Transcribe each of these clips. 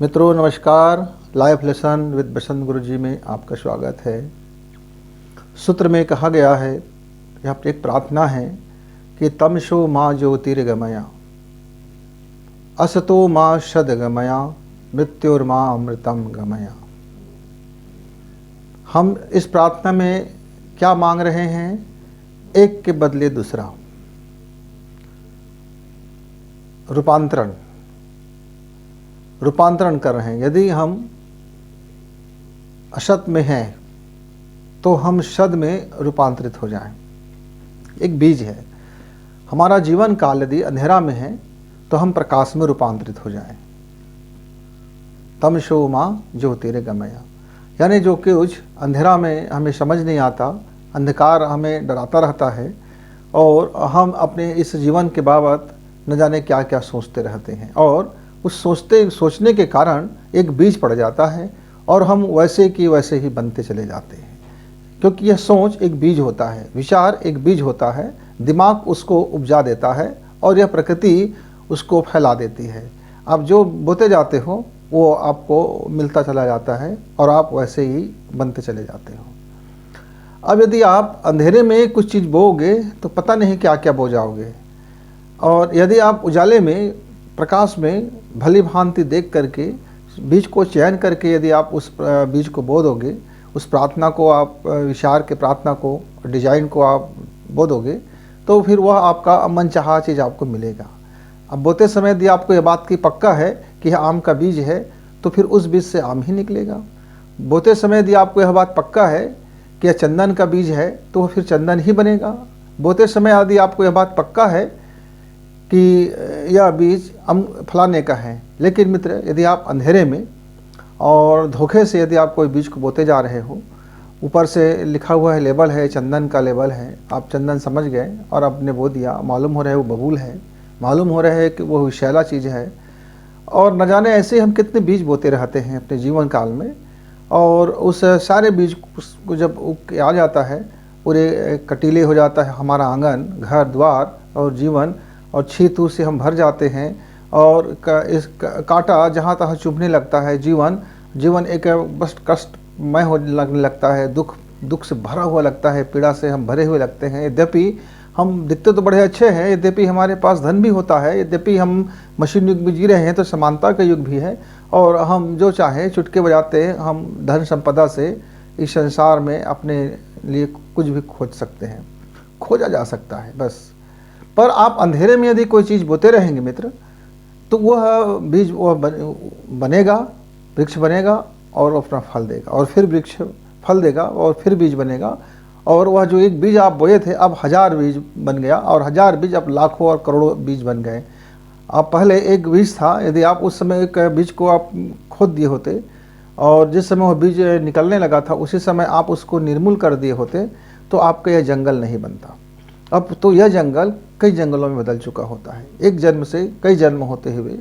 मित्रों नमस्कार। Life lesson with बसंत गुरु जी में आपका स्वागत है। सूत्र में कहा गया है, यहाँ पर एक प्रार्थना है कि तमशो माँ ज्योतिर्गमया, असतो माँ सद्गमया, मृत्युर्मा अमृतम गमया। हम इस प्रार्थना में क्या मांग रहे हैं? एक के बदले दूसरा, रूपांतरण कर रहे हैं। यदि हम असत में हैं तो हम सद में रूपांतरित हो जाएं। एक बीज है। हमारा जीवन काल यदि अंधेरा में है तो हम प्रकाश में रूपांतरित हो जाएं। तमशो माँ ज्योतिर्गमया, यानी जो कुछ अंधेरा में हमें समझ नहीं आता, अंधकार हमें डराता रहता है और हम अपने इस जीवन के बाबत न जाने क्या क्या सोचते रहते हैं, और उस सोचने के कारण एक बीज पड़ जाता है और हम वैसे की वैसे ही बनते चले जाते हैं। क्योंकि यह सोच एक बीज होता है, विचार एक बीज होता है, दिमाग उसको उपजा देता है और यह प्रकृति उसको फैला देती है। आप जो बोते जाते हो वो आपको मिलता चला जाता है और आप वैसे ही बनते चले जाते हो। अब यदि आप अंधेरे में कुछ चीज़ बोओगे तो पता नहीं क्या क्या बो जाओगे, और यदि आप उजाले में, प्रकाश में भली भांति देख करके बीज को चयन करके यदि आप उस बीज को बो दोगे, उस प्रार्थना को आप, विचार के प्रार्थना को, डिजाइन को आप बो दोगे, तो फिर वह आपका मनचाहा चीज़ आपको मिलेगा। अब बोते समय यदि आपको यह बात की पक्का है कि यह आम का बीज है तो फिर उस बीज से आम ही निकलेगा। बोते समय यदि आपको यह बात पक्का है कि यह चंदन का बीज है तो वह फिर चंदन ही बनेगा। बोते समय यदि आपको यह बात पक्का है कि यह बीज फलाने का है, लेकिन मित्र यदि आप अंधेरे में और धोखे से यदि आप कोई बीज को बोते जा रहे हो, ऊपर से लिखा हुआ है, लेबल है, चंदन का लेबल है, आप चंदन समझ गए और आपने बो दिया, मालूम हो रहा है वो बबूल है, मालूम हो रहा है कि वो विषैला चीज़ है, और न जाने ऐसे हम कितने बीज बोते रहते हैं अपने जीवन काल में। और उस सारे बीज को जब उग के आ जाता है, पूरे कटीले हो जाता है हमारा आंगन, घर द्वार और जीवन, और छीतू से हम भर जाते हैं और इस कांटा जहाँ तहाँ चुभने लगता है। जीवन एक बस कष्टमय हो लगने लगता है, दुख से भरा हुआ लगता है, पीड़ा से हम भरे हुए लगते हैं। यद्यपि हम दिखते तो बड़े अच्छे हैं, यद्यपि हमारे पास धन भी होता है, यद्यपि हम मशीन युग में जी रहे हैं तो समानता का युग भी है, और हम जो चाहें चुटके बजाते हैं, हम धन संपदा से इस संसार में अपने लिए कुछ भी खोज सकते हैं, खोजा जा सकता है बस। पर आप अंधेरे में यदि कोई चीज़ बोते रहेंगे मित्र, तो वह बीज वह बनेगा, वृक्ष बनेगा और अपना फल देगा, और फिर वृक्ष फल देगा और फिर बीज बनेगा, और वह जो एक बीज आप बोए थे अब 1000 बीज बन गया, और 1000 बीज अब लाखों और करोड़ों बीज बन गए। आप पहले एक बीज था, यदि आप उस समय एक बीज को आप खोद दिए होते और जिस समय वह बीज निकलने लगा था उसी समय आप उसको निर्मूल कर दिए होते तो आपका यह जंगल नहीं बनता। अब तो यह जंगल कई जंगलों में बदल चुका होता है, एक जन्म से कई जन्म होते हुए।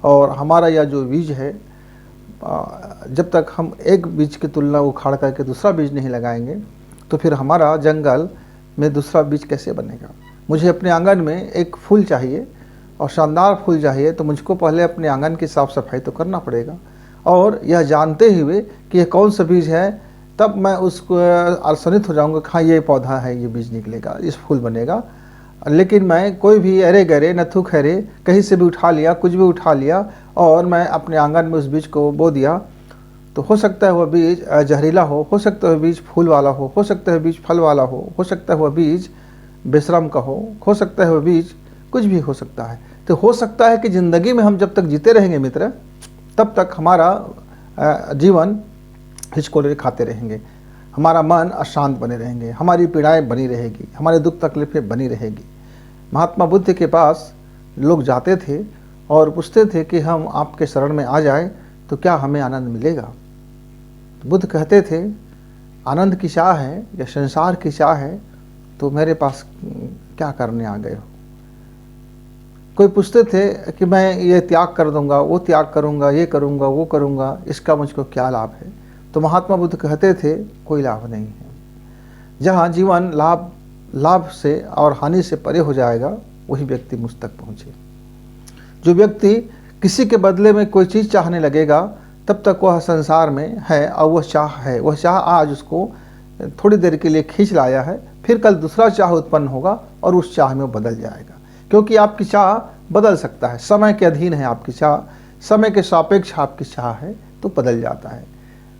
और हमारा यह जो बीज है, जब तक हम एक बीज की तुलना उखाड़ करके दूसरा बीज नहीं लगाएंगे तो फिर हमारा जंगल में दूसरा बीज कैसे बनेगा। मुझे अपने आंगन में एक फूल चाहिए और शानदार फूल चाहिए, तो मुझको पहले अपने आंगन की साफ़ सफाई तो करना पड़ेगा, और यह जानते हुए कि यह कौन सा बीज है, तब मैं उसको आश्चर्यचकित हो जाऊंगा कि हाँ ये पौधा है, ये बीज निकलेगा, इस फूल बनेगा। लेकिन मैं कोई भी अरे गरे नथु खैरे कहीं से भी उठा लिया, कुछ भी उठा लिया और मैं अपने आंगन में उस बीज को बो दिया, तो हो सकता है वह बीज जहरीला हो सकता है वह बीज फूल वाला हो सकता है बीज फल वाला हो सकता है वह बीज बेशरम का हो सकता है वह बीज कुछ भी हो सकता है। तो हो सकता है कि ज़िंदगी में हम जब तक जीते रहेंगे मित्र, तब तक हमारा जीवन हिचकोले खाते रहेंगे, हमारा मन अशांत बने रहेंगे, हमारी पीड़ाएं बनी रहेगी, हमारे दुख तकलीफें बनी रहेगी। महात्मा बुद्ध के पास लोग जाते थे और पूछते थे कि हम आपके शरण में आ जाएं तो क्या हमें आनंद मिलेगा। तो बुद्ध कहते थे, आनंद की चाह है या संसार की चाह है तो मेरे पास क्या करने आ गए हो। कोई पूछते थे कि मैं ये त्याग कर दूंगा, वो त्याग करूंगा, ये करूंगा, वो करूंगा, इसका मुझको क्या लाभ है। तो महात्मा बुद्ध कहते थे, कोई लाभ नहीं है। जहाँ जीवन लाभ से और हानि से परे हो जाएगा वही व्यक्ति मुझ तक पहुँचे। जो व्यक्ति किसी के बदले में कोई चीज़ चाहने लगेगा तब तक वह संसार में है और वह चाह है। वह चाह आज उसको थोड़ी देर के लिए खींच लाया है, फिर कल दूसरा चाह उत्पन्न होगा और उस चाह में वो बदल जाएगा, क्योंकि आपकी चाह बदल सकता है। समय के अधीन है आपकी चाह, समय के सापेक्ष आपकी चाह है, तो बदल जाता है।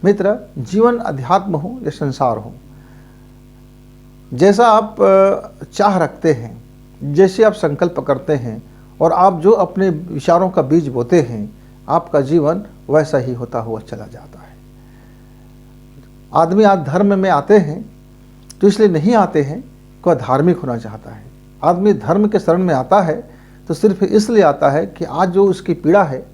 मित्र, जीवन अध्यात्म हो या संसार हो, जैसा आप चाह रखते हैं, जैसे आप संकल्प करते हैं और आप जो अपने विचारों का बीज बोते हैं, आपका जीवन वैसा ही होता हुआ चला जाता है। आदमी आज धर्म में आते हैं तो इसलिए नहीं आते हैं कि वह धार्मिक होना चाहता है। आदमी धर्म के शरण में आता है तो सिर्फ इसलिए आता है कि आज जो उसकी पीड़ा है,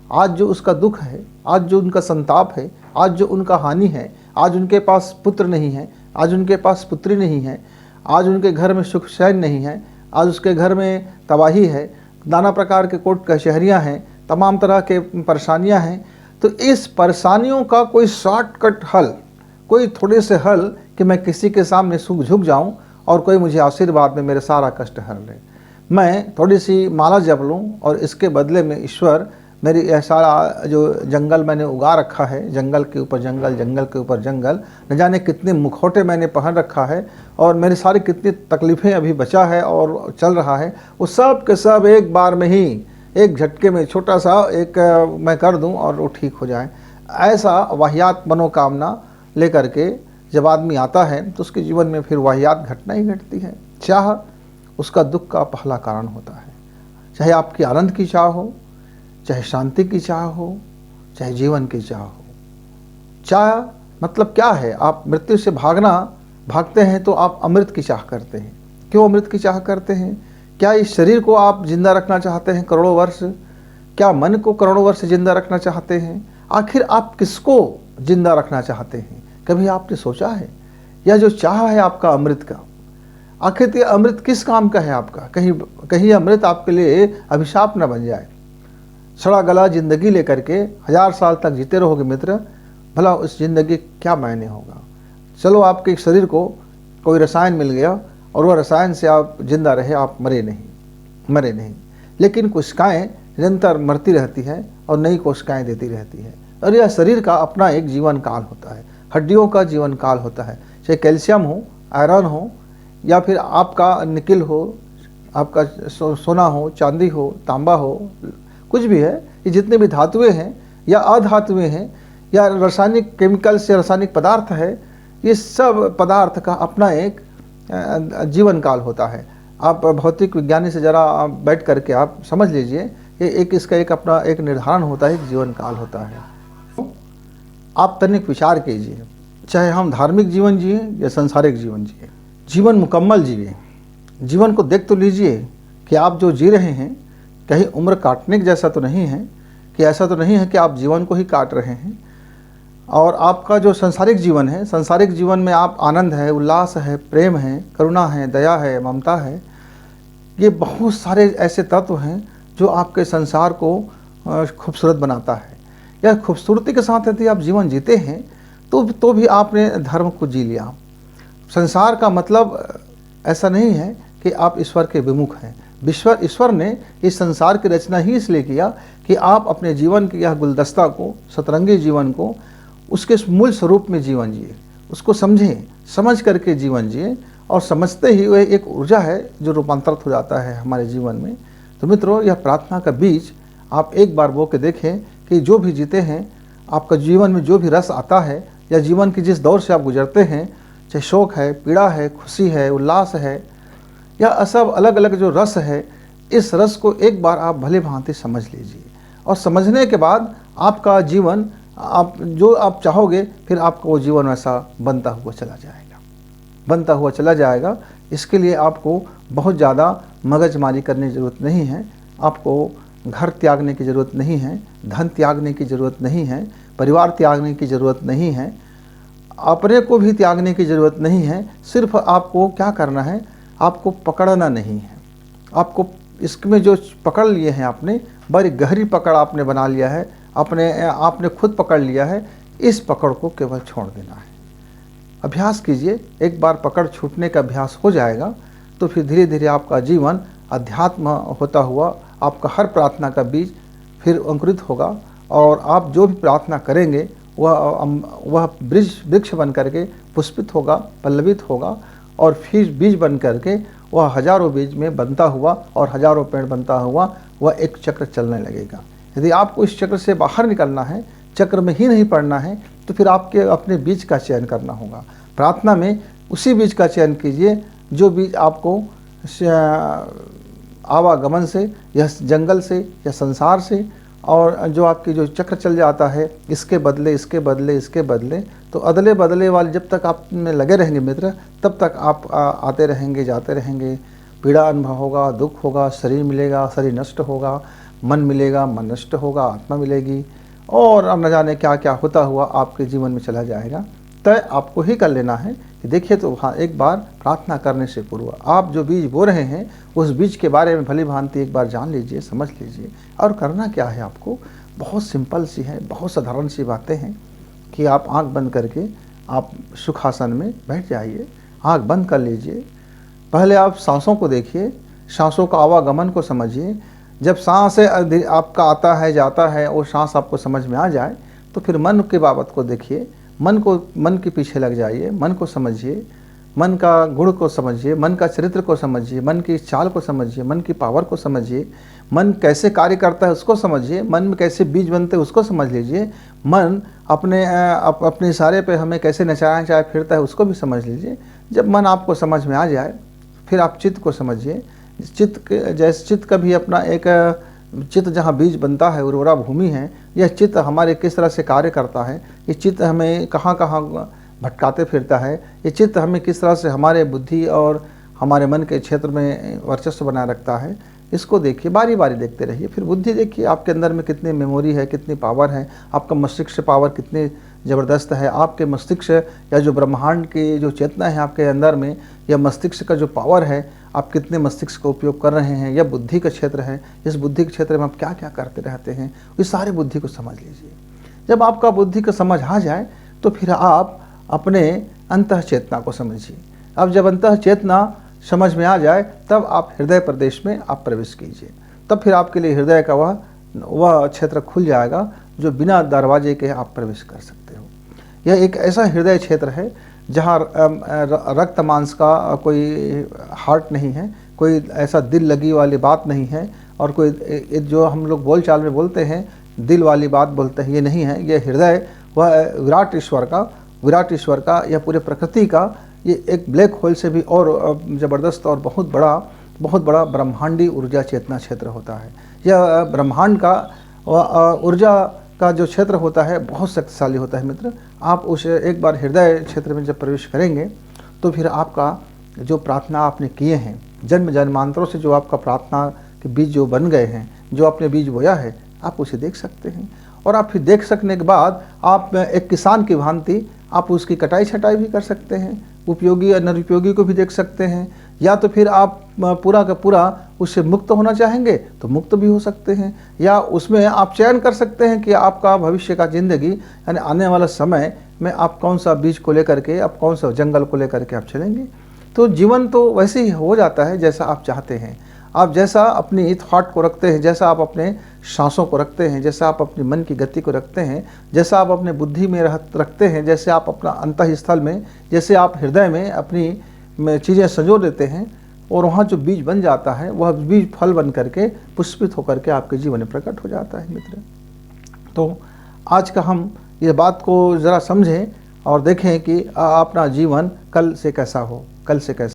आज जो उसका दुख है, आज जो उनका संताप है, आज जो उनका हानि है, आज उनके पास पुत्र नहीं है, आज उनके पास पुत्री नहीं है, आज उनके घर में सुख चैन नहीं है, आज उसके घर में तबाही है, नाना प्रकार के कोर्ट कचहरियाँ हैं, तमाम तरह के परेशानियाँ हैं। तो इस परेशानियों का कोई शॉर्टकट हल, कोई थोड़े से हल कि मैं किसी के सामने झुक जाऊं और कोई मुझे आशीर्वाद में मेरे सारा कष्ट हर ले, मैं थोड़ी सी माला जप लूँ और इसके बदले में ईश्वर मेरी यह सारा जो जंगल मैंने उगा रखा है, जंगल के ऊपर जंगल, जंगल के ऊपर जंगल, न जाने कितने मुखौटे मैंने पहन रखा है और मेरी सारी कितनी तकलीफ़ें अभी बचा है और चल रहा है, वो सब के सब एक बार में ही, एक झटके में छोटा सा एक मैं कर दूं और वो ठीक हो जाए। ऐसा वाहियात मनोकामना लेकर के जब आदमी आता है तो उसके जीवन में फिर वाहियात घटना ही घटती है। चाह उसका दुख का पहला कारण होता है। चाहे आपकी आनंद की चाह हो, चाहे शांति की चाह हो, चाहे जीवन की चाह हो। चाह मतलब क्या है? आप मृत्यु से भागते हैं तो आप अमृत की चाह करते हैं। क्यों अमृत की चाह करते हैं? क्या इस शरीर को आप जिंदा रखना चाहते हैं करोड़ों वर्ष? क्या मन को करोड़ों वर्ष जिंदा रखना चाहते हैं? आखिर आप किसको जिंदा रखना चाहते हैं? कभी आपने सोचा है? यह जो चाह है आपका अमृत का, आखिर ये अमृत किस काम का है आपका? कहीं अमृत आपके लिए अभिशाप न बन जाए। सड़ा गला जिंदगी लेकर के 1000 साल तक जीते रहोगे मित्र, भला उस जिंदगी क्या मायने होगा? चलो आपके शरीर को कोई रसायन मिल गया और वह रसायन से आप जिंदा रहे, आप मरे नहीं, लेकिन कोशिकाएं निरंतर मरती रहती हैं और नई कोशिकाएं देती रहती है। और यह शरीर का अपना एक जीवन काल होता है, हड्डियों का जीवन काल होता है। चाहे कैल्शियम हो, आयरन हो, या फिर आपका निकिल हो, आपका सोना हो, चांदी हो, तांबा हो, कुछ भी है, ये जितने भी धातुएं हैं या अधातुएं हैं या रासायनिक केमिकल से रासायनिक पदार्थ है, ये सब पदार्थ का अपना एक जीवन काल होता है। आप भौतिक विज्ञानी से ज़रा आप बैठ करके आप समझ लीजिए, ये इसका एक अपना एक निर्धारण होता है, एक जीवन काल होता है। आप तनिक विचार कीजिए, चाहे हम धार्मिक जीवन जिए या सांसारिक जीवन जिए, जीवन मुकम्मल जिए। जीवन को देख तो लीजिए कि आप जो जी रहे हैं कहीं उम्र काटने के जैसा तो नहीं है, कि ऐसा तो नहीं है कि आप जीवन को ही काट रहे हैं। और आपका जो सांसारिक जीवन है, सांसारिक जीवन में आप आनंद है, उल्लास है, प्रेम है, करुणा है, दया है, ममता है, ये बहुत सारे ऐसे तत्व हैं जो आपके संसार को खूबसूरत बनाता है। यह खूबसूरती के साथ यदि आप जीवन जीते हैं तो भी आपने धर्म को जी लिया। संसार का मतलब ऐसा नहीं है कि आप ईश्वर के विमुख हैं। ईश्वर ने इस संसार की रचना ही इसलिए किया कि आप अपने जीवन के यह गुलदस्ता को, सतरंगी जीवन को, उसके मूल स्वरूप में जीवन जिए, उसको समझें, समझ करके जीवन जिए। और समझते ही वह एक ऊर्जा है जो रूपांतरित हो जाता है हमारे जीवन में। तो मित्रों, यह प्रार्थना का बीज आप एक बार बो के देखें कि जो भी जीते हैं, आपका जीवन में जो भी रस आता है या जीवन की जिस दौर से आप गुजरते हैं, चाहे शोक है, पीड़ा है, खुशी है, उल्लास है, या सब अलग अलग जो रस है, इस रस को एक बार आप भली भांति समझ लीजिए। और समझने के बाद आपका जीवन, आप जो आप चाहोगे, फिर आपका वो जीवन वैसा बनता हुआ चला जाएगा। इसके लिए आपको बहुत ज़्यादा मगजमारी करने की ज़रूरत नहीं है। आपको घर त्यागने की ज़रूरत नहीं है, धन त्यागने की ज़रूरत नहीं है, परिवार त्यागने की ज़रूरत नहीं है, अपने को भी त्यागने की ज़रूरत नहीं है। सिर्फ आपको क्या करना है, आपको पकड़ना नहीं है। आपको इसमें जो पकड़ लिए हैं आपने, बड़ी गहरी पकड़ आपने बना लिया है, आपने खुद पकड़ लिया है, इस पकड़ को केवल छोड़ देना है। अभ्यास कीजिए, एक बार पकड़ छूटने का अभ्यास हो जाएगा तो फिर धीरे धीरे आपका जीवन अध्यात्म होता हुआ, आपका हर प्रार्थना का बीज फिर अंकुरित होगा और आप जो भी प्रार्थना करेंगे वह वृक्ष बन करके पुष्पित होगा, पल्लवित होगा और फिर बीज बन करके वह हजारों बीज में बनता हुआ और हजारों पेड़ बनता हुआ वह एक चक्र चलने लगेगा। यदि आपको इस चक्र से बाहर निकलना है, चक्र में ही नहीं पड़ना है, तो फिर आपके अपने बीज का चयन करना होगा। प्रार्थना में उसी बीज का चयन कीजिए जो बीज आपको आवागमन से या जंगल से या संसार से और जो आपकी जो चक्र चल जाता है इसके बदले इसके बदले इसके बदले, तो अदले बदले वाले जब तक आप में लगे रहेंगे मित्र, तब तक आप आते रहेंगे, जाते रहेंगे। पीड़ा अनुभव होगा, दुख होगा, शरीर मिलेगा, शरीर नष्ट होगा, मन मिलेगा, मन नष्ट होगा, आत्मा मिलेगी और अब न जाने क्या क्या होता हुआ आपके जीवन में चला जाएगा। तय आपको ही कर लेना है कि देखिए, तो हाँ, एक बार प्रार्थना करने से पूर्व आप जो बीज बो रहे हैं उस बीज के बारे में भली भांति एक बार जान लीजिए, समझ लीजिए। और करना क्या है आपको, बहुत सिंपल सी है, बहुत साधारण सी बातें हैं कि आप आंख बंद करके आप सुखासन में बैठ जाइए, आंख बंद कर लीजिए। पहले आप सांसों को देखिए, सांसों का आवागमन को समझिए। जब सांस आपका आता है जाता है वो सांस आपको समझ में आ जाए तो फिर मन के बाबत को देखिए, मन के पीछे लग जाइए, मन को समझिए, मन का गुण को समझिए, मन का चरित्र को समझिए, मन की चाल को समझिए, मन की पावर को समझिए, मन कैसे कार्य करता है उसको समझिए, मन में कैसे बीज बनते हैं उसको समझ लीजिए, मन अपने इशारे पे हमें कैसे नचाया चाहे फिरता है उसको भी समझ लीजिए। जब मन आपको समझ में आ जाए फिर आप चित्त को समझिए। जैसे चित्त का भी अपना एक चित्त जहाँ बीज बनता है, उर्वरा भूमि है, यह चित्त हमारे किस तरह से कार्य करता है, ये चित्त हमें कहाँ कहाँ भटकाते फिरता है, ये चित्त हमें किस तरह से हमारे बुद्धि और हमारे मन के क्षेत्र में वर्चस्व बनाए रखता है, इसको देखिए, बारी बारी देखते रहिए। फिर बुद्धि देखिए, आपके अंदर में कितनी मेमोरी है, कितनी पावर है, आपका मस्तिष्क पावर कितनी ज़बरदस्त है, आपके मस्तिष्क या जो ब्रह्मांड की जो चेतना है आपके अंदर में, या मस्तिष्क का जो पावर है, आप कितने मस्तिष्क का उपयोग कर रहे हैं, या बुद्धि का क्षेत्र है, इस बुद्धि के क्षेत्र में आप क्या क्या करते रहते हैं, इस सारी बुद्धि को समझ लीजिए। जब आपका बुद्धि का समझ आ जाए तो फिर आप अपने अंतः चेतना को समझिए। अब जब अंतः चेतना समझ में आ जाए तब आप हृदय प्रदेश में आप प्रवेश कीजिए। तब फिर आपके लिए हृदय का वह क्षेत्र खुल जाएगा जो बिना दरवाजे के आप प्रवेश कर सकते हो। यह एक ऐसा हृदय क्षेत्र है जहाँ रक्त मांस का कोई हार्ट नहीं है, कोई ऐसा दिल लगी वाली बात नहीं है, और कोई जो हम लोग बोलचाल में बोलते हैं दिल वाली बात बोलते हैं, ये नहीं है। ये हृदय वह विराट ईश्वर का या पूरे प्रकृति का ये एक ब्लैक होल से भी और ज़बरदस्त और बहुत बड़ा ब्रह्मांडी ऊर्जा चेतना क्षेत्र होता है। यह ब्रह्मांड का ऊर्जा का जो क्षेत्र होता है बहुत शक्तिशाली होता है मित्र। आप उस एक बार हृदय क्षेत्र में जब प्रवेश करेंगे तो फिर आपका जो प्रार्थना आपने किए हैं जन्म जन्मांतरों से, जो आपका प्रार्थना के बीज जो बन गए हैं, जो आपने बीज बोया है, आप उसे देख सकते हैं। और आप फिर देख सकने के बाद आप एक किसान की भांति आप उसकी कटाई छटाई भी कर सकते हैं, उपयोगी और निरुपयोगी को भी देख सकते हैं। या तो फिर आप पूरा का पूरा उससे मुक्त होना चाहेंगे तो मुक्त भी हो सकते हैं, या उसमें आप चयन कर सकते हैं कि आपका भविष्य का ज़िंदगी यानी आने वाला समय में आप कौन सा बीज को लेकर के, आप कौन सा जंगल को लेकर के आप चलेंगे। तो जीवन तो वैसे ही हो जाता है जैसा आप चाहते हैं। आप जैसा अपनी थॉट को रखते हैं, जैसा आप अपने सांसों को रखते हैं, जैसा आप अपने मन की गति को रखते हैं, जैसा आप अपने बुद्धि में रखते हैं, जैसे आप अपना अंतःस्थल में, जैसे आप हृदय में अपनी चीज़ें संजो देते हैं और वहाँ जो बीज बन जाता है वह बीज फल बन करके पुष्पित होकर के आपके जीवन में प्रकट हो जाता है मित्र। तो आज का हम ये बात को ज़रा समझें और देखें कि अपना जीवन कल से कैसा हो, कल से कैसा